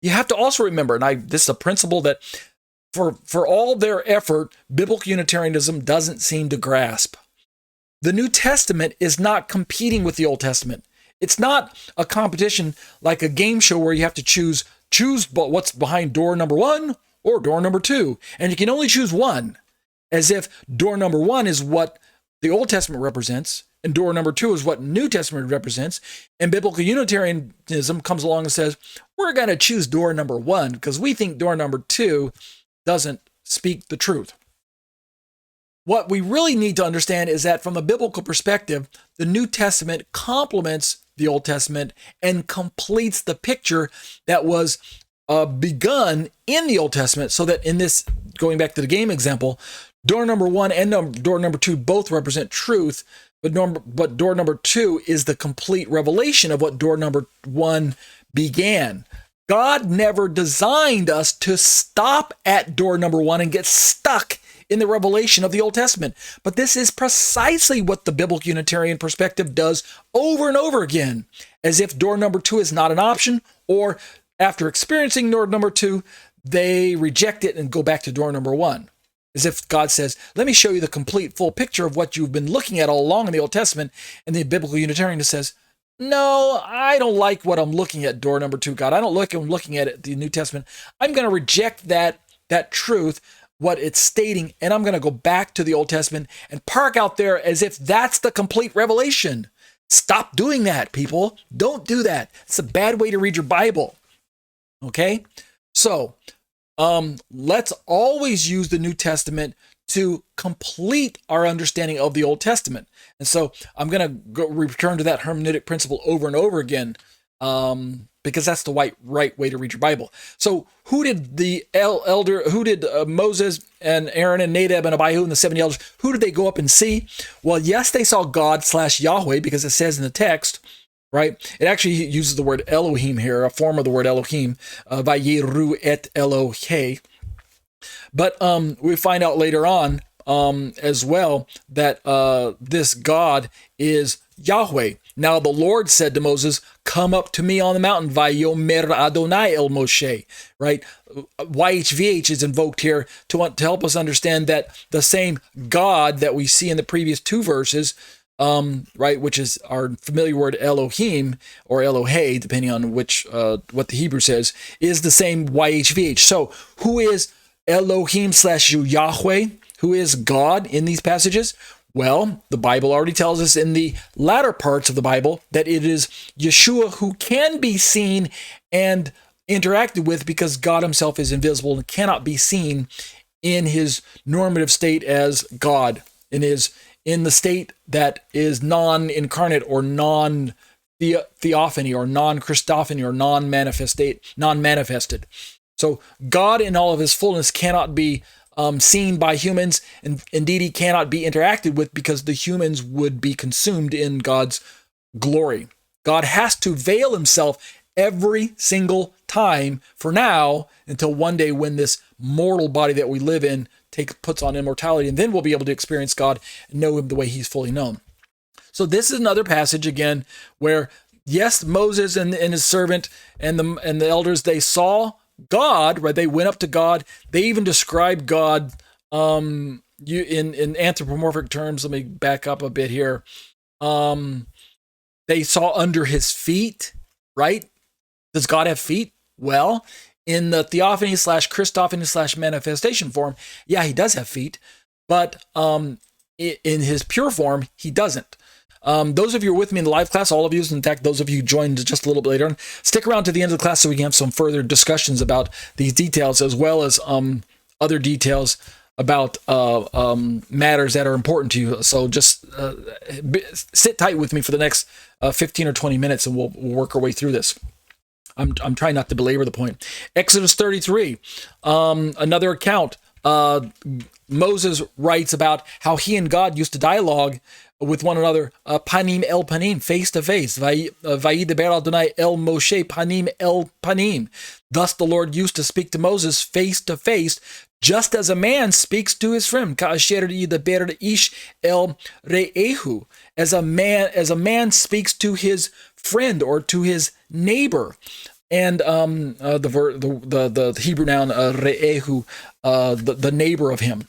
You have to also remember, and this is a principle that for all their effort, biblical Unitarianism doesn't seem to grasp. The New Testament is not competing with the Old Testament. It's not a competition like a game show where you have to choose what's behind door number 1 or door number 2. And you can only choose one, as if door number 1 is what the Old Testament represents, and door number 2 is what New Testament represents. And biblical Unitarianism comes along and says, we're going to choose door number 1 because we think door number 2 doesn't speak the truth. What we really need to understand is that from a biblical perspective, the New Testament complements the Old Testament and completes the picture that was begun in the Old Testament, so that in this, going back to the game example, door number 1 and door number 2 both represent truth, but door number 2 is the complete revelation of what door number 1 began. God never designed us to stop at door number 1 and get stuck in the revelation of the Old Testament. But this is precisely what the biblical Unitarian perspective does over and over again, as if door number 2 is not an option, or after experiencing door number 2, they reject it and go back to door number 1. As if God says, let me show you the complete full picture of what you've been looking at all along in the Old Testament. And the biblical Unitarian says, no, I don't like what I'm looking at door number 2, God. I don't like what I'm looking at the New Testament. I'm going to reject that truth, what it's stating, and I'm going to go back to the Old Testament and park out there as if that's the complete revelation. Stop doing that, people. Don't do that. It's a bad way to read your Bible. Okay? So, let's always use the New Testament to complete our understanding of the Old Testament. And so I'm going to return to that hermeneutic principle over and over again, because that's the right way to read your Bible. So who did Moses and Aaron and Nadab and Abihu and the 70 elders, who did they go up and see? Well, yes, they saw God/Yahweh, because it says in the text, right? It actually uses the word Elohim here, a form of the word Elohim, Vayeru et Elohe. But we find out later on as well that this God is Yahweh. Now the Lord said to Moses, come up to me on the mountain, Vayomer Adonai el Moshe, right? YHVH is invoked here to help us understand that the same God that we see in the previous 2 verses, right, which is our familiar word Elohim or Elohe, depending on what the Hebrew says, is the same YHVH. So who is Elohim/Yahweh? Who is God in these passages? Well, the Bible already tells us in the latter parts of the Bible that it is Yeshua who can be seen and interacted with, because God himself is invisible and cannot be seen in his normative state as God, and is in the state that is non-incarnate or non-theophany or non-Christophany or non-manifested. So God in all of his fullness cannot be seen by humans, and indeed he cannot be interacted with, because the humans would be consumed in God's glory. God has to veil himself every single time for now, until one day when this mortal body that we live in puts on immortality, and then we'll be able to experience God and know him the way he's fully known. So this is another passage again where, yes, Moses and his servant and the elders, they saw God, right? They went up to God. They even described God in anthropomorphic terms. Let me back up a bit here. They saw under his feet, right? Does God have feet? Well, in the theophany/Christophany/manifestation form, yeah, he does have feet, but in his pure form, he doesn't. Those of you who are with me in the live class, all of you, in fact, those of you who joined just a little bit later on, stick around to the end of the class so we can have some further discussions about these details, as well as other details about matters that are important to you. So just sit tight with me for the next 15 or 20 minutes, and we'll work our way through this. I'm trying not to belabor the point. Exodus 33, another account. Moses writes about how he and God used to dialogue with one another, panim el panim, face to face. Vayidaber Adonai el Moshe, panim el panim. Thus the Lord used to speak to Moses face to face, just as a man speaks to his friend. Ka'asher yidaber ish el re'ehu, as a man speaks to his friend or to his neighbor. and the Hebrew noun re'ehu, the neighbor of him,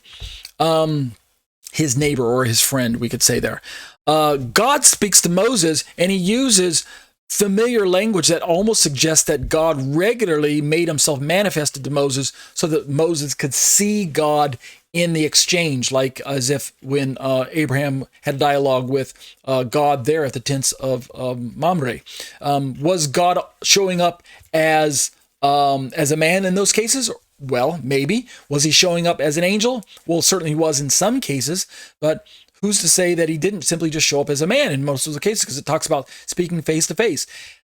his neighbor or his friend, we could say there. God speaks to Moses, and he uses familiar language that almost suggests that God regularly made himself manifested to Moses so that Moses could see God in the exchange, like as if when Abraham had a dialogue with God there at the tents of Mamre. Was God showing up as a man in those cases? Well, maybe. Was he showing up as an angel? Well, certainly he was in some cases, but who's to say that he didn't simply just show up as a man in most of the cases, because it talks about speaking face to face.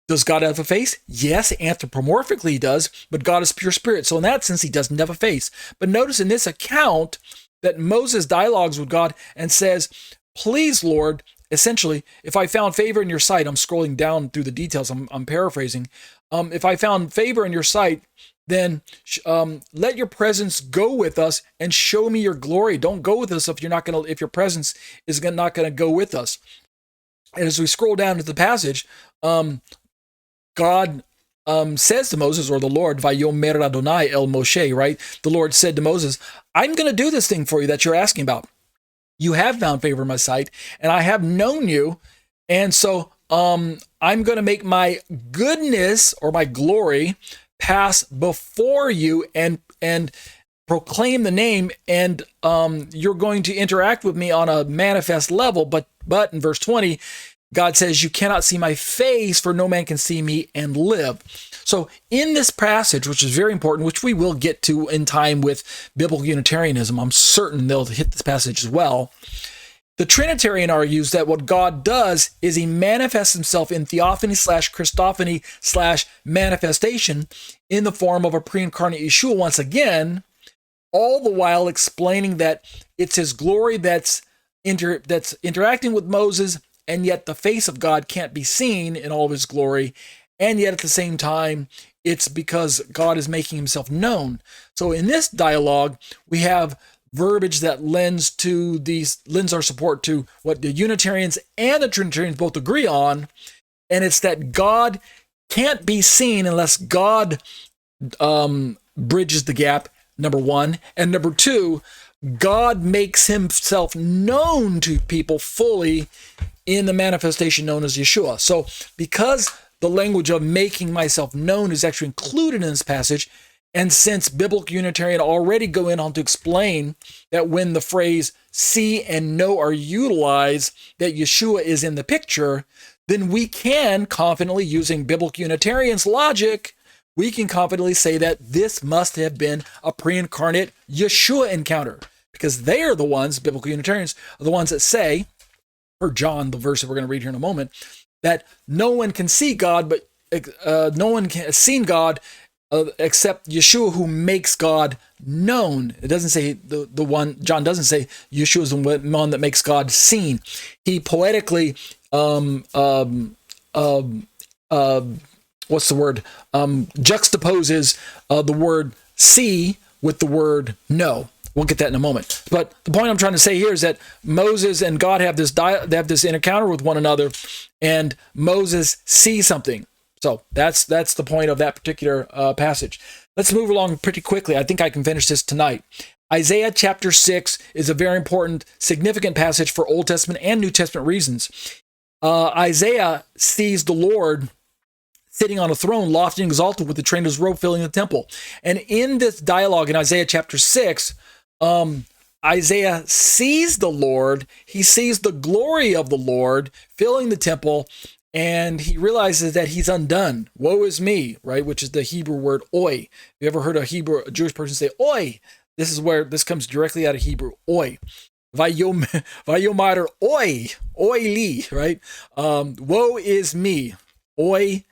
Does God have a face? Yes, anthropomorphically he does, but God is pure spirit. So in that sense, he doesn't have a face. But notice in this account that Moses dialogues with God and says, please, Lord, essentially, if I found favor in your sight, I'm scrolling down through the details, I'm paraphrasing. If I found favor in your sight, then let your presence go with us and show me your glory. Don't go with us if your presence is not gonna go with us. And as we scroll down to the passage, God says to Moses, or the Lord, Vayomer Adonai el Moshe, right? The Lord said to Moses, I'm going to do this thing for you that you're asking about. You have found favor in my sight, and I have known you. And so I'm going to make my goodness or my glory pass before you and proclaim the name, and you're going to interact with me on a manifest level. But in verse 20, God says, you cannot see my face, for no man can see me and live. So in this passage, which is very important, which we will get to in time with biblical Unitarianism, I'm certain they'll hit this passage as well. The Trinitarian argues that what God does is he manifests himself in theophany / Christophany / manifestation in the form of a pre-incarnate Yeshua once again, all the while explaining that it's his glory that's interacting with Moses, and yet the face of God can't be seen in all of his glory, and yet at the same time, it's because God is making himself known. So in this dialogue, we have verbiage that lends our support to what the Unitarians and the Trinitarians both agree on, and it's that God can't be seen unless God bridges the gap, number one, and number two, God makes himself known to people fully in the manifestation known as Yeshua. So because the language of making myself known is actually included in this passage, and since biblical Unitarian already go in on to explain that when the phrase see and know are utilized, that Yeshua is in the picture, then we can confidently, using biblical Unitarian's logic, we can confidently say that this must have been a pre-incarnate Yeshua encounter, because they are the ones, biblical Unitarians, are the ones that say, or John, the verse that we're going to read here in a moment, that no one can see God, but no one has seen God except Yeshua, who makes God known. It doesn't say the one, John doesn't say Yeshua is the one that makes God seen. He poetically, juxtaposes the word see with the word know. We'll get that in a moment. But the point I'm trying to say here is that Moses and God have this encounter with one another, and Moses sees something. So that's the point of that particular passage. Let's move along pretty quickly. I think I can finish this tonight. Isaiah chapter 6 is a very important, significant passage for Old Testament and New Testament reasons. Isaiah sees the Lord sitting on a throne, lofty and exalted, with the train of his robe filling the temple. And in this dialogue in Isaiah chapter 6, Isaiah sees the Lord, he sees the glory of the Lord filling the temple, and he realizes that he's undone. Woe is me, right? Which is the Hebrew word oi. You ever heard a Jewish person say oi? This is where this comes directly out of Hebrew, oi. Vayomar oi, oi li, right? Woe is me. Oi,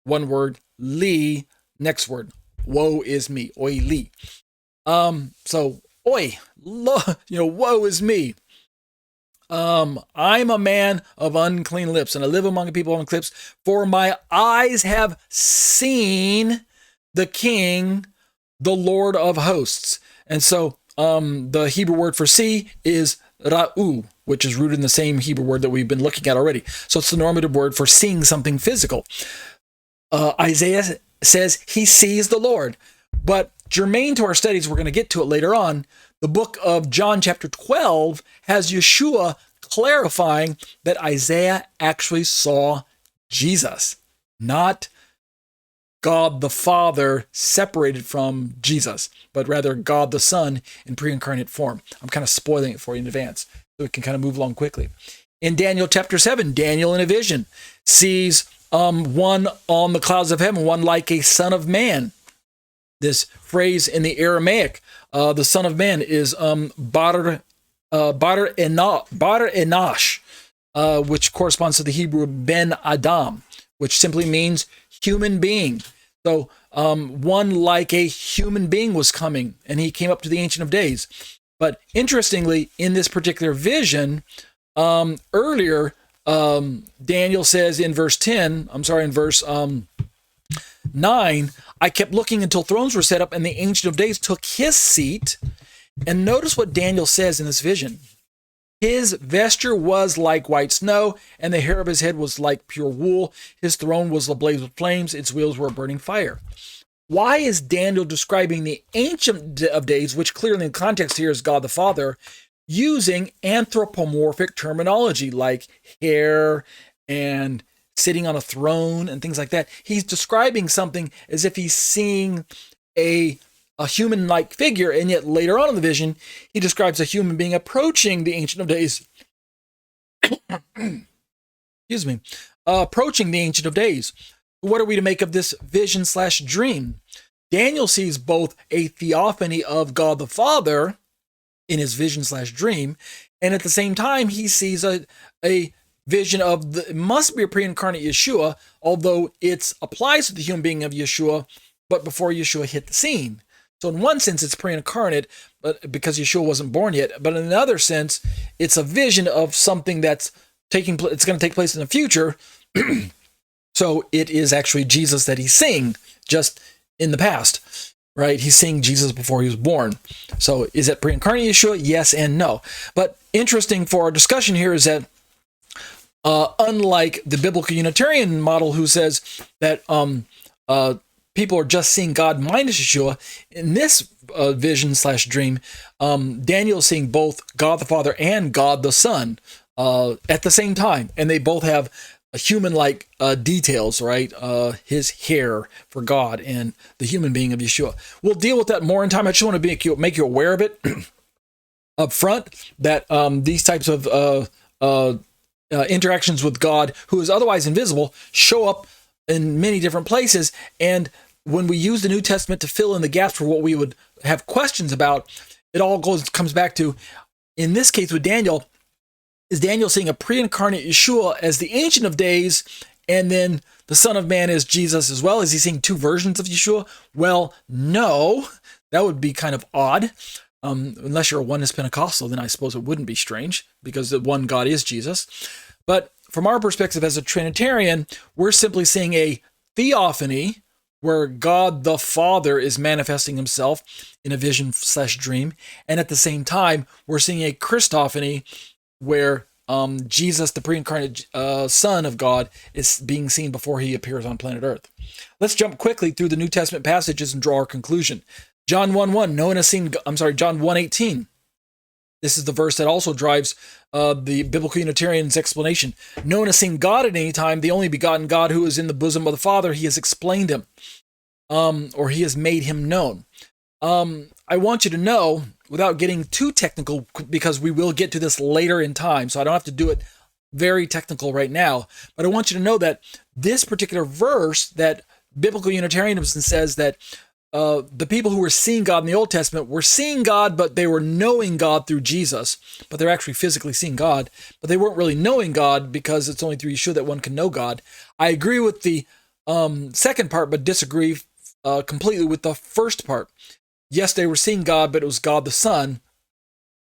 one word, li, next word. Woe is me, oi li. So oi, woe is me. I'm a man of unclean lips, and I live among people of unclean lips, for my eyes have seen the King, the Lord of hosts. And so the Hebrew word for see is ra'u, which is rooted in the same Hebrew word that we've been looking at already. So it's the normative word for seeing something physical. Isaiah says he sees the Lord. But germane to our studies, we're going to get to it later on, the book of John chapter 12 has Yeshua clarifying that Isaiah actually saw Jesus, not God the Father separated from Jesus, but rather God the Son in pre-incarnate form. I'm kind of spoiling it for you in advance, so we can kind of move along quickly. In Daniel chapter 7, Daniel in a vision sees one on the clouds of heaven, one like a son of man. This phrase in the Aramaic, the son of man, is Bar Enosh, which corresponds to the Hebrew ben-Adam, which simply means human being. So one like a human being was coming, and he came up to the Ancient of Days. But interestingly, in this particular vision, earlier, Daniel says in verse 9, I kept looking until thrones were set up, and the Ancient of Days took his seat. And notice what Daniel says in this vision. His vesture was like white snow, and the hair of his head was like pure wool. His throne was ablaze with flames. Its wheels were a burning fire. Why is Daniel describing the Ancient of Days, which clearly in context here is God the Father, using anthropomorphic terminology like hair and sitting on a throne and things like that? He's describing something as if he's seeing a human-like figure, and yet later on in the vision, he describes a human being approaching the Ancient of Days. Excuse me. Approaching the Ancient of Days. What are we to make of this vision/dream? Daniel sees both a theophany of God the Father in his vision/dream, and at the same time, he sees a vision of it must be a pre-incarnate Yeshua, although it applies to the human being of Yeshua, but before Yeshua hit the scene. So in one sense, it's pre-incarnate, but because Yeshua wasn't born yet. But in another sense, it's a vision of something that's it's going to take place in the future. So it is actually Jesus that he's seeing, just in the past, right? He's seeing Jesus before he was born. So is it pre-incarnate Yeshua? Yes and no. But interesting for our discussion here is that unlike the biblical Unitarian model, who says that people are just seeing God minus Yeshua, in this vision/dream, Daniel is seeing both God the Father and God the Son at the same time, and they both have human-like details, right? His hair for God and the human being of Yeshua. We'll deal with that more in time. I just want to make you aware of it up front, that these types of interactions with God, who is otherwise invisible, show up in many different places. And when we use the New Testament to fill in the gaps for what we would have questions about, it all comes back to, in this case with Daniel, is Daniel seeing a pre-incarnate Yeshua as the Ancient of Days, and then the Son of Man is Jesus as well? Is he seeing two versions of Yeshua? Well, no, that would be kind of odd. Unless you're a oneness Pentecostal, then I suppose it wouldn't be strange, because the one God is Jesus. But from our perspective as a Trinitarian, we're simply seeing a theophany where God the Father is manifesting himself in a vision/dream. And at the same time, we're seeing a Christophany where Jesus, the pre-incarnate Son of God, is being seen before he appears on planet Earth. Let's jump quickly through the New Testament passages and draw our conclusion. John 1:18. This is the verse that also drives the biblical Unitarian's explanation. No one has seen God at any time, the only begotten God who is in the bosom of the Father. He has explained him, or he has made him known. I want you to know, without getting too technical, because we will get to this later in time, so I don't have to do it very technical right now, but I want you to know that this particular verse that biblical Unitarianism says that the people who were seeing God in the Old Testament were seeing God, but they were knowing God through Jesus, but they're actually physically seeing God, but they weren't really knowing God because it's only through Yeshua that one can know God. I agree with the second part, but disagree completely with the first part. Yes, they were seeing God, but it was God the Son,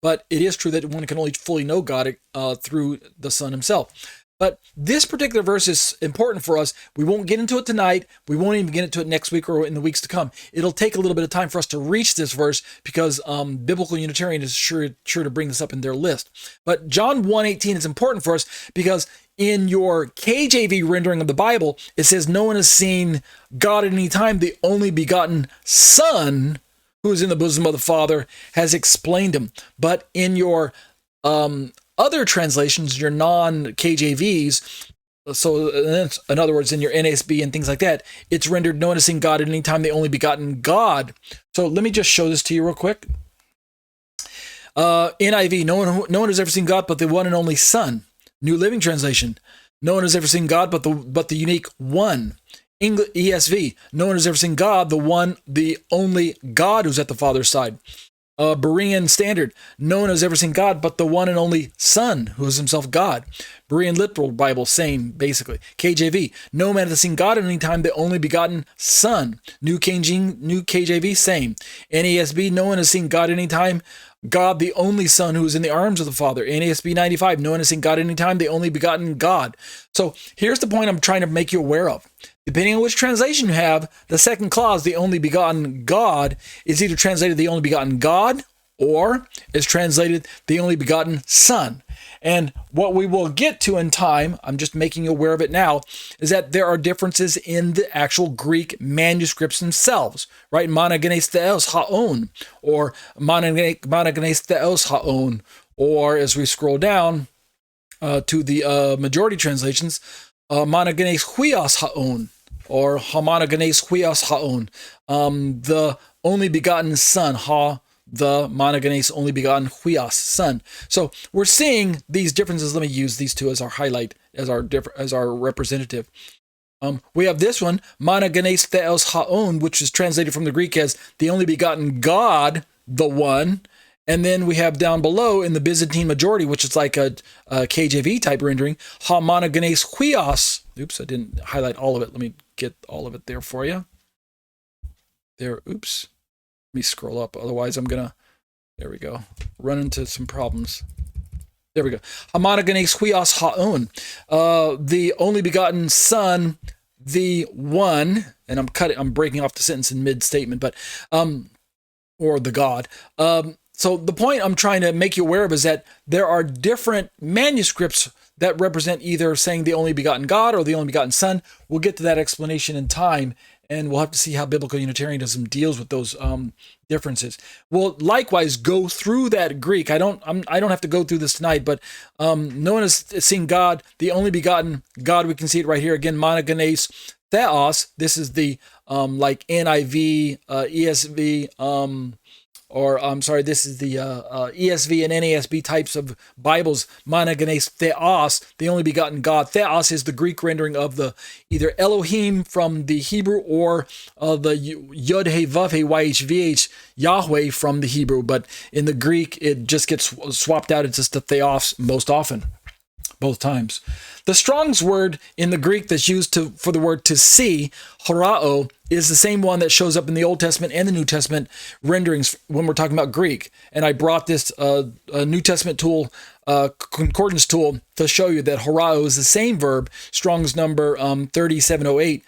but it is true that one can only fully know God through the Son himself. But this particular verse is important for us. We won't get into it tonight. We won't even get into it next week or in the weeks to come. It'll take a little bit of time for us to reach this verse because biblical Unitarian is sure to bring this up in their list. But John 1:18 is important for us because In your KJV rendering of the Bible, it says no one has seen God at any time. The only begotten Son, who is in the bosom of the Father, has explained him. But in your other translations, your non-KJVs, so in other words, in your NASB and things like that, it's rendered no one has seen God at any time, the only begotten God. So let me just show this to you real quick. NIV, no one has ever seen God but the one and only Son. New Living Translation, no one has ever seen God but the unique one. ESV, no one has ever seen God, the only God who's at the Father's side. Berean Standard, no one has ever seen God but the one and only Son, who is himself God. Berean Literal Bible, same, basically. KJV, no man has seen God at any time, the only begotten Son. New KJV, same. NASB, no one has seen God at any time, God, the only Son who is in the arms of the Father. NASB 95, no one has seen God at any time, the only begotten God. So here's the point I'm trying to make you aware of. Depending on which translation you have, the second clause, the only begotten God, is either translated the only begotten God or is translated the only begotten Son. And what we will get to in time, I'm just making you aware of it now, is that there are differences in the actual Greek manuscripts themselves, right? Monogenes theos haon, or monogenes theos haon, or as we scroll down to the majority translations, monogenes huios haon, or homogenes huios haon, the only begotten Son, the monogenes only begotten huios, Son. So we're seeing these differences. Let me use these two as our highlight, as our representative. We have this one, monogenes theos haon, which is translated from the Greek as the only begotten God, the one. And then we have down below in the Byzantine majority, which is like a KJV type rendering, monogenes huios. Oops, I didn't highlight all of it. Let me get all of it there for you. There, oops. Let me scroll up, otherwise I'm gonna, there we go, run into some problems. There we go. Monogenes huios haon, the only begotten Son, the one, and I'm breaking off the sentence in mid-statement, but, or the God. So the point I'm trying to make you aware of is that there are different manuscripts that represent either saying the only begotten God or the only begotten Son. We'll get to that explanation in time, and we'll have to see how biblical Unitarianism deals with those differences. We'll likewise go through that Greek. I don't have to go through this tonight, but no one has seen God, the only begotten God. We can see it right here again, monogenes theos. This is the like NIV, ESV, or I'm sorry, this is the ESV and NASB types of Bibles. Monogenes theos, the only begotten God. Theos is the Greek rendering of the either Elohim from the Hebrew or the Yod He Vav He YHVH Yahweh from the Hebrew. But in the Greek, it just gets swapped out. It's just the theos most often, both times. The Strong's word in the Greek that's used for the word to see, horao, is the same one that shows up in the Old Testament and the New Testament renderings when we're talking about Greek. And I brought this New Testament tool, concordance tool, to show you that horao is the same verb. Strong's number 3708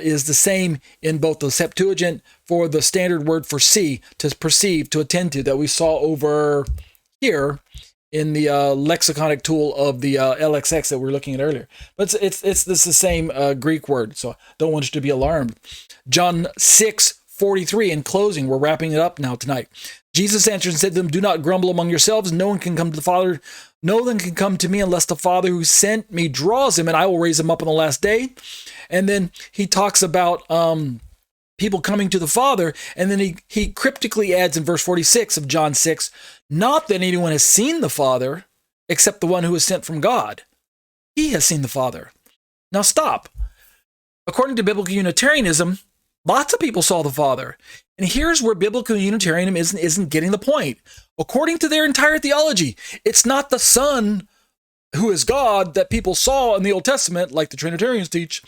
is the same in both the Septuagint for the standard word for see, to perceive, to attend to, that we saw over here in the lexiconic tool of the LXX that we were looking at earlier. But it's the same Greek word, so I don't want you to be alarmed. John 6:43, in closing, we're wrapping it up now tonight. Jesus answered and said to them, "Do not grumble among yourselves. No one can come to the Father. No one can come to me unless the Father who sent me draws him, and I will raise him up on the last day." And then he talks about people coming to the Father, and then he cryptically adds in verse 46 of John 6, "Not that anyone has seen the Father, except the one who is sent from God. He has seen the Father." Now stop. According to biblical Unitarianism, lots of people saw the Father. And here's where biblical Unitarianism isn't getting the point. According to their entire theology, it's not the Son who is God that people saw in the Old Testament, like the Trinitarians teach.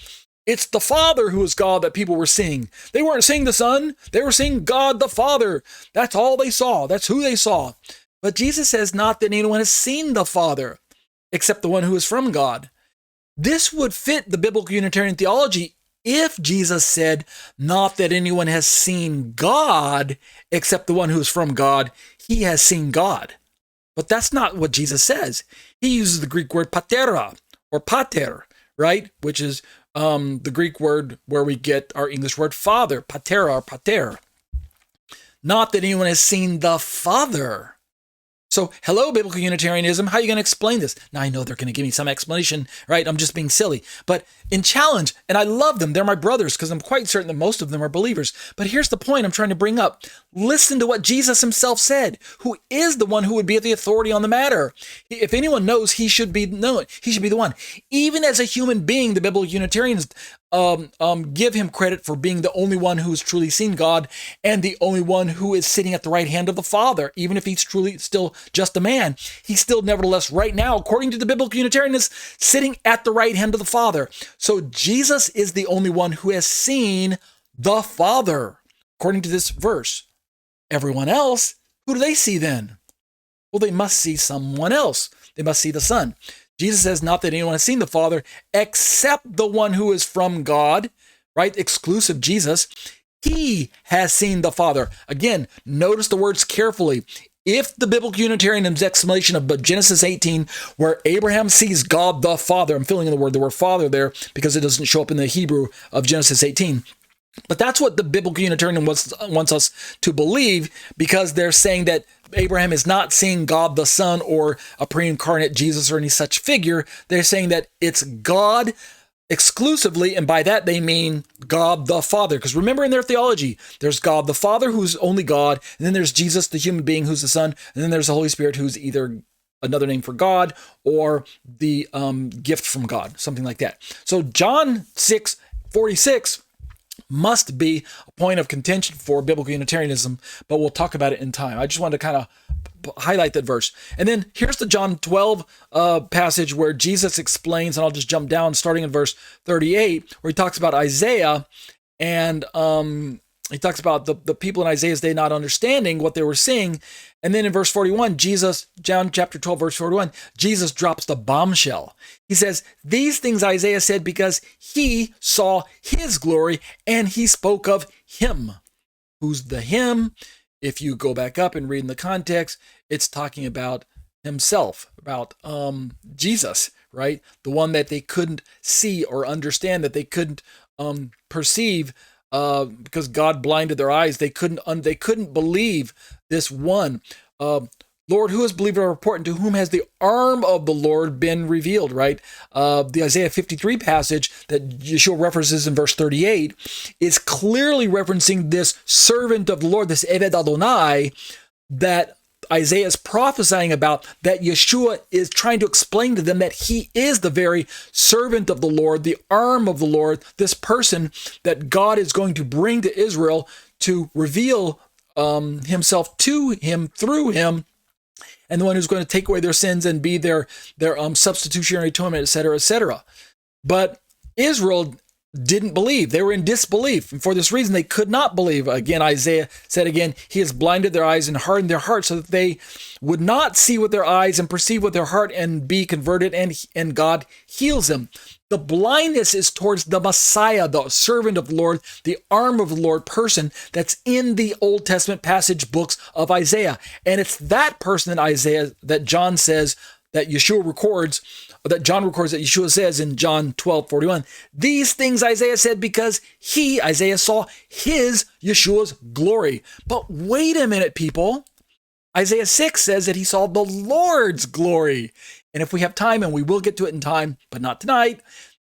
It's the Father who is God that people were seeing. They weren't seeing the Son. They were seeing God the Father. That's all they saw. That's who they saw. But Jesus says not that anyone has seen the Father, except the one who is from God. This would fit the biblical Unitarian theology if Jesus said not that anyone has seen God, except the one who is from God. He has seen God. But that's not what Jesus says. He uses the Greek word patera, or pater, right? Which is the Greek word where we get our English word father, patera or pater. Not that anyone has seen the Father. So, hello, Biblical Unitarianism. How are you going to explain this? Now, I know they're going to give me some explanation, right? I'm just being silly. But in challenge, and I love them. They're my brothers because I'm quite certain that most of them are believers. But here's the point I'm trying to bring up. Listen to what Jesus himself said, who is the one who would be the authority on the matter. If anyone knows, he should be known. He should be the one. Even as a human being, the Biblical Unitarians give him credit for being the only one who's truly seen God and the only one who is sitting at the right hand of the Father. Even if he's truly still just a man, he's still nevertheless right now, according to the Biblical Unitarians, sitting at the right hand of the Father. So Jesus is the only one who has seen the Father, according to this verse. Everyone else, who do they see then? Well, they must see someone else. They must see the Son. Jesus says, not that anyone has seen the Father, except the one who is from God, right? Exclusive Jesus. He has seen the Father. Again, notice the words carefully. If the Biblical Unitarian's explanation of Genesis 18, where Abraham sees God the Father, I'm filling in the word Father there because it doesn't show up in the Hebrew of Genesis 18. But that's what the Biblical Unitarian wants us to believe, because they're saying that Abraham is not seeing God the Son or a pre-incarnate Jesus or any such figure. They're saying that it's God exclusively, and by that they mean God the Father. Because remember, in their theology, there's God the Father, who's only God, and then there's Jesus, the human being, who's the Son, and then there's the Holy Spirit, who's either another name for God or the gift from God, something like that. So John 6:46 must be a point of contention for Biblical Unitarianism, but we'll talk about it in time. I just wanted to kind of highlight that verse. And then here's the John 12 passage where Jesus explains, and I'll just jump down starting in verse 38, where he talks about Isaiah, and he talks about the people in Isaiah's day not understanding what they were seeing. And then in verse 41, John chapter 12, verse 41, Jesus drops the bombshell. He says, these things Isaiah said because he saw his glory and he spoke of him. Who's the him? If you go back up and read in the context, it's talking about himself, about Jesus, right? The one that they couldn't see or understand, that they couldn't perceive, because God blinded their eyes. They couldn't believe this one. Lord, who has believed our report, and to whom has the arm of the Lord been revealed, right? The Isaiah 53 passage that Yeshua references in verse 38 is clearly referencing this servant of the Lord, this Eved Adonai, that Isaiah is prophesying about, that Yeshua is trying to explain to them that he is the very servant of the Lord, the arm of the Lord, this person that God is going to bring to Israel to reveal himself to him through him, and the one who's going to take away their sins and be their substitutionary atonement, etc., etc. But Israel didn't believe. They were in disbelief. And for this reason, they could not believe. Again, Isaiah said again, he has blinded their eyes and hardened their hearts so that they would not see with their eyes and perceive with their heart and be converted, and God heals them. The blindness is towards the Messiah, the servant of the Lord, the arm of the Lord person that's in the Old Testament passage books of Isaiah. And it's that person that John says, that Yeshua records, that John records, that Yeshua says in John 12:41, these things Isaiah said because Isaiah saw his, Yeshua's glory. But wait a minute, people. Isaiah 6 says that he saw the Lord's glory. And if we have time, and we will get to it in time, but not tonight,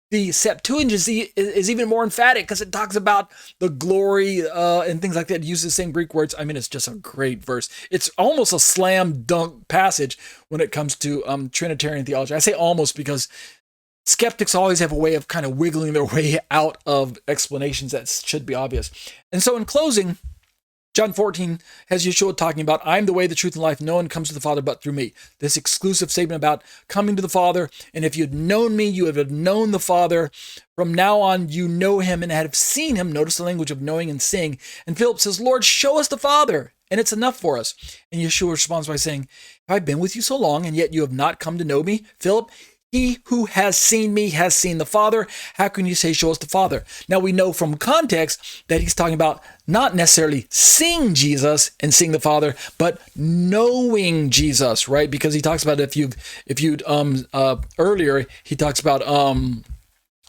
the Septuagint is even more emphatic because it talks about the glory and things like that. It uses the same Greek words. I mean, it's just a great verse. It's almost a slam dunk passage when it comes to Trinitarian theology. I say almost because skeptics always have a way of kind of wiggling their way out of explanations that should be obvious. And so in closing, John 14 has Yeshua talking about, I'm the way, the truth, and life. No one comes to the Father but through me. This exclusive statement about coming to the Father. And if you'd known me, you would have known the Father. From now on, you know him and have seen him. Notice the language of knowing and seeing. And Philip says, Lord, show us the Father, and it's enough for us. And Yeshua responds by saying, have I been with you so long, and yet you have not come to know me? Philip, He who has seen me has seen the Father. How can you say, show us the Father? Now we know from context that he's talking about not necessarily seeing Jesus and seeing the Father, but knowing Jesus, right? Because he talks about earlier, he talks about,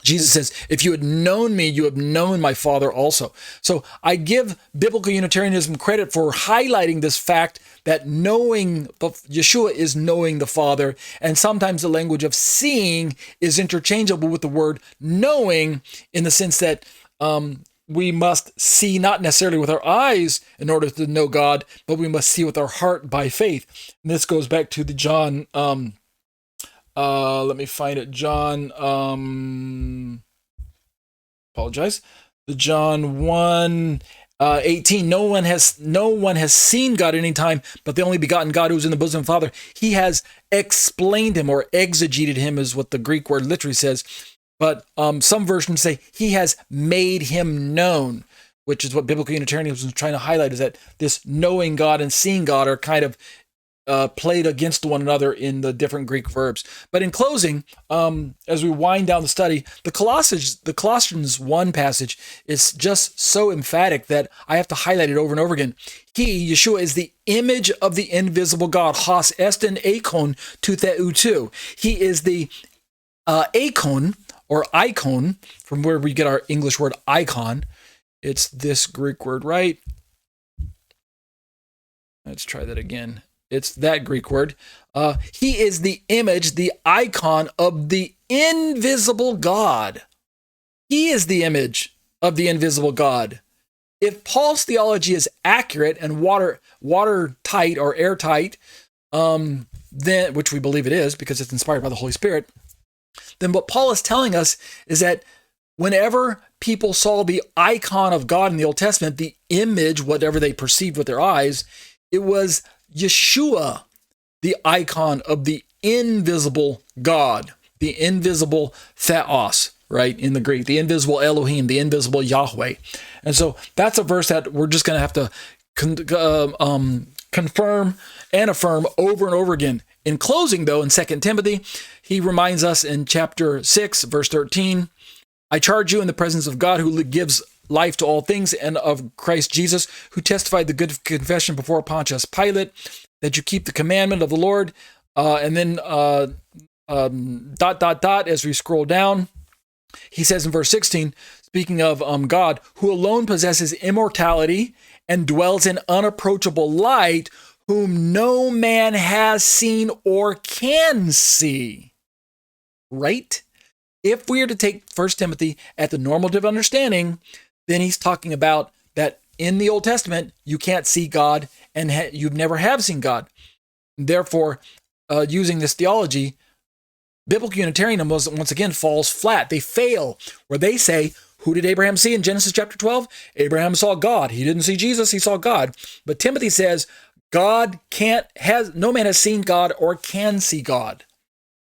Jesus says, if you had known me, you have known my Father also. So I give biblical Unitarianism credit for highlighting this fact that knowing Yeshua is knowing the Father, and sometimes the language of seeing is interchangeable with the word knowing, in the sense that we must see not necessarily with our eyes in order to know God, but we must see with our heart by faith. And this goes back to the John... let me find it. John, apologize. The John 1:18. No one has seen God at any time, but the only begotten God who is in the bosom of the Father. He has explained him, or exegeted him is what the Greek word literally says. But some versions say he has made him known, which is what biblical Unitarianism is trying to highlight, is that this knowing God and seeing God are kind of played against one another in the different Greek verbs. But in closing, as we wind down the study, the Colossians 1 passage is just so emphatic that I have to highlight it over and over again. He, Yeshua, is the image of the invisible God. Has estin eikon to theoutu. He is the eikon, or icon, from where we get our English word icon. It's this Greek word, right? Let's try that again. It's that Greek word. He is the image, the icon of the invisible God. He is the image of the invisible God. If Paul's theology is accurate and watertight or airtight, then, which we believe it is because it's inspired by the Holy Spirit, then what Paul is telling us is that whenever people saw the icon of God in the Old Testament, the image, whatever they perceived with their eyes, it was Yeshua, the icon of the invisible God, the invisible Theos, right, in the Greek, the invisible Elohim, the invisible Yahweh. And so that's a verse that we're just going to have to confirm and affirm over and over again. In closing, though, in 2 Timothy, he reminds us in chapter 6, verse 13, I charge you in the presence of God who gives life to all things, and of Christ Jesus, who testified the good confession before Pontius Pilate, that you keep the commandment of the Lord. And then as we scroll down, he says in verse 16, speaking of God, who alone possesses immortality and dwells in unapproachable light, whom no man has seen or can see. Right? If we are to take 1 Timothy at the normative understanding, then he's talking about that in the Old Testament, you can't see God and you never have seen God. Therefore, using this theology, biblical Unitarianism once again falls flat. They fail, where they say, who did Abraham see in Genesis chapter 12? Abraham saw God. He didn't see Jesus, he saw God. But Timothy says, no man has seen God or can see God.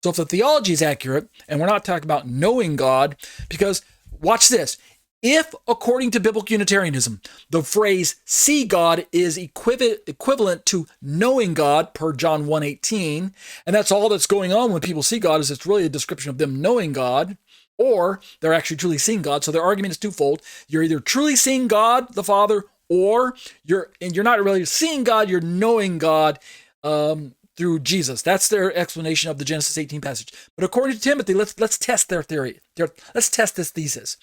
So if the theology is accurate, and we're not talking about knowing God, because watch this. If, according to biblical Unitarianism, the phrase see God is equivalent to knowing God per John 1:18, and that's all that's going on when people see God, is it's really a description of them knowing God, or they're actually truly seeing God. So their argument is twofold. You're either truly seeing God, the Father, or you're not really seeing God, you're knowing God through Jesus. That's their explanation of the Genesis 18 passage. But according to Timothy, let's test their theory. Let's test this thesis.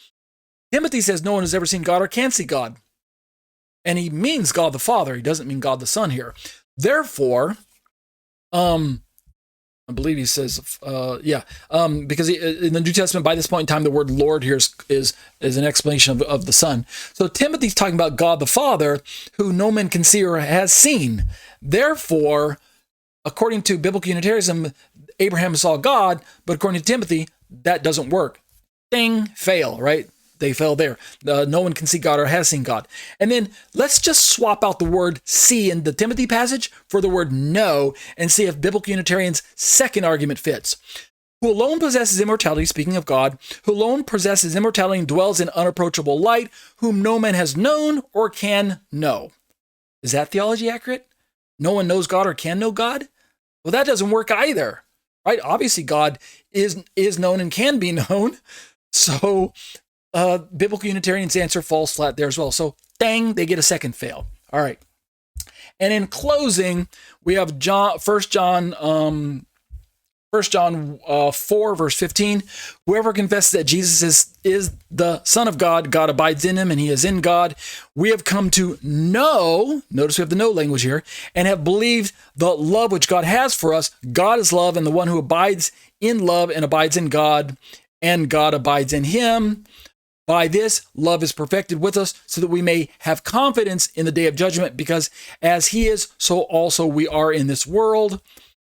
Timothy says no one has ever seen God or can see God. And he means God the Father. He doesn't mean God the Son here. Therefore, I believe he says, because in the New Testament, by this point in time, the word Lord here is an explanation of the Son. So Timothy's talking about God the Father, who no man can see or has seen. Therefore, according to biblical Unitarianism, Abraham saw God, but according to Timothy, that doesn't work. Ding, fail, right? They fell there. No one can see God or has seen God. And then let's just swap out the word see in the Timothy passage for the word know and see if biblical Unitarians' second argument fits. Who alone possesses immortality, speaking of God, who alone possesses immortality and dwells in unapproachable light, whom no man has known or can know. Is that theology accurate? No one knows God or can know God? Well, that doesn't work either. right? Obviously, God is known and can be known. So biblical Unitarians answer falls flat there as well. So dang, they get a second fail. All right. And in closing, we have 1 John 4, verse 15. Whoever confesses that Jesus is the Son of God, God abides in him and he is in God. We have come to know, notice we have the know language here, and have believed the love which God has for us. God is love, and the one who abides in love and abides in God, and God abides in him. By this, love is perfected with us, so that we may have confidence in the day of judgment, because as he is, so also we are in this world.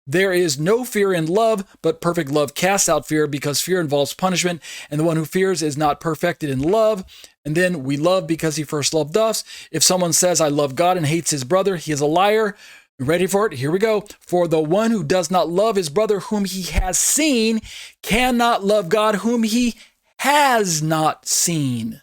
There is no fear in love, but perfect love casts out fear, because fear involves punishment, and the one who fears is not perfected in love. And then we love because he first loved us. If someone says, I love God, and hates his brother, he is a liar. Ready for it? Here we go. For the one who does not love his brother whom he has seen cannot love God whom he has not seen.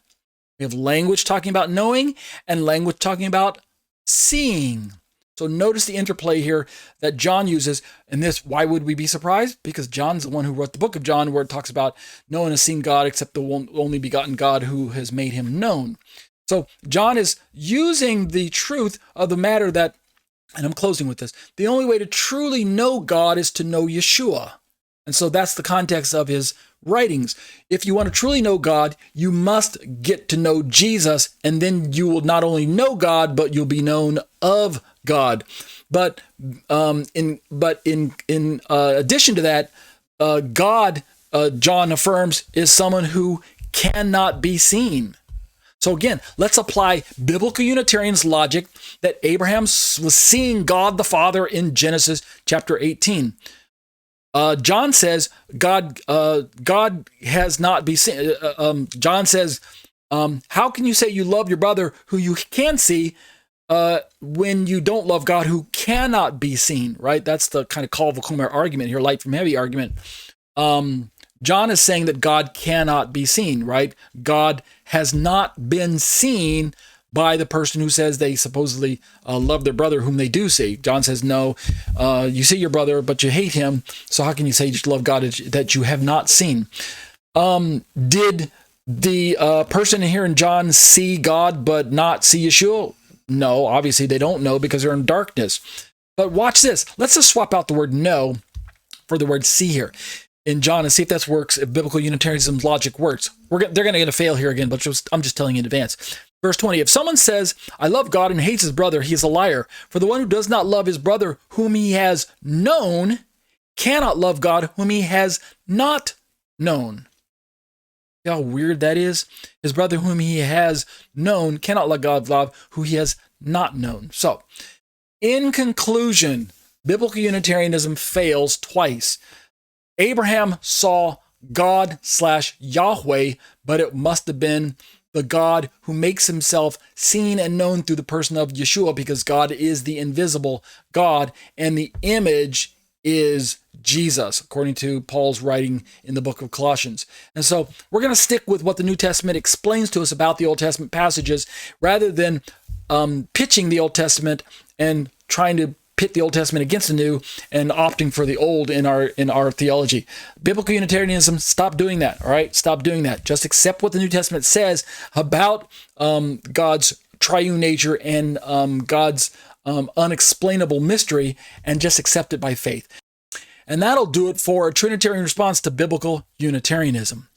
We have language talking about knowing and language talking about seeing. So notice the interplay here that John uses in this. Why would we be surprised? Because John's the one who wrote the book of John, where it talks about no one has seen God except the only begotten God who has made him known. So John is using the truth of the matter that, and I'm closing with this, the only way to truly know God is to know Yeshua. And so that's the context of his writings. If you want to truly know God, you must get to know Jesus, and then you will not only know God, but you'll be known of God. But in addition to that, God, John affirms, is someone who cannot be seen. So again, let's apply biblical Unitarians' logic that Abraham was seeing God the Father in Genesis chapter 18. John says God has not been seen. John says, how can you say you love your brother who you can see when you don't love God who cannot be seen? Right? That's the kind of Kal Vachomer argument here, light from heavy argument. John is saying that God cannot be seen, right? God has not been seen by the person who says they supposedly love their brother whom they do see. John says, no, you see your brother, but you hate him. So how can you say you love God that you have not seen? Did the person here in John see God but not see Yeshua? No, obviously they don't know because they're in darkness. But watch this. Let's just swap out the word know for the word see here in John and see if that works, if biblical Unitarianism's logic works. They're going to get a fail here again, but I'm just telling you in advance. Verse 20, if someone says, I love God and hates his brother, he is a liar. For the one who does not love his brother whom he has known cannot love God whom he has not known. See how weird that is? His brother whom he has known cannot love God who he has not known. So, in conclusion, biblical Unitarianism fails twice. Abraham saw God/Yahweh, but it must have been the God who makes himself seen and known through the person of Yeshua, because God is the invisible God, and the image is Jesus, according to Paul's writing in the book of Colossians. And so we're going to stick with what the New Testament explains to us about the Old Testament passages, rather than pitching the Old Testament and trying to pit the Old Testament against the New and opting for the Old in our theology. Biblical Unitarianism, stop doing that, all right? Stop doing that. Just accept what the New Testament says about God's triune nature and God's unexplainable mystery, and just accept it by faith. And that'll do it for a Trinitarian response to biblical Unitarianism.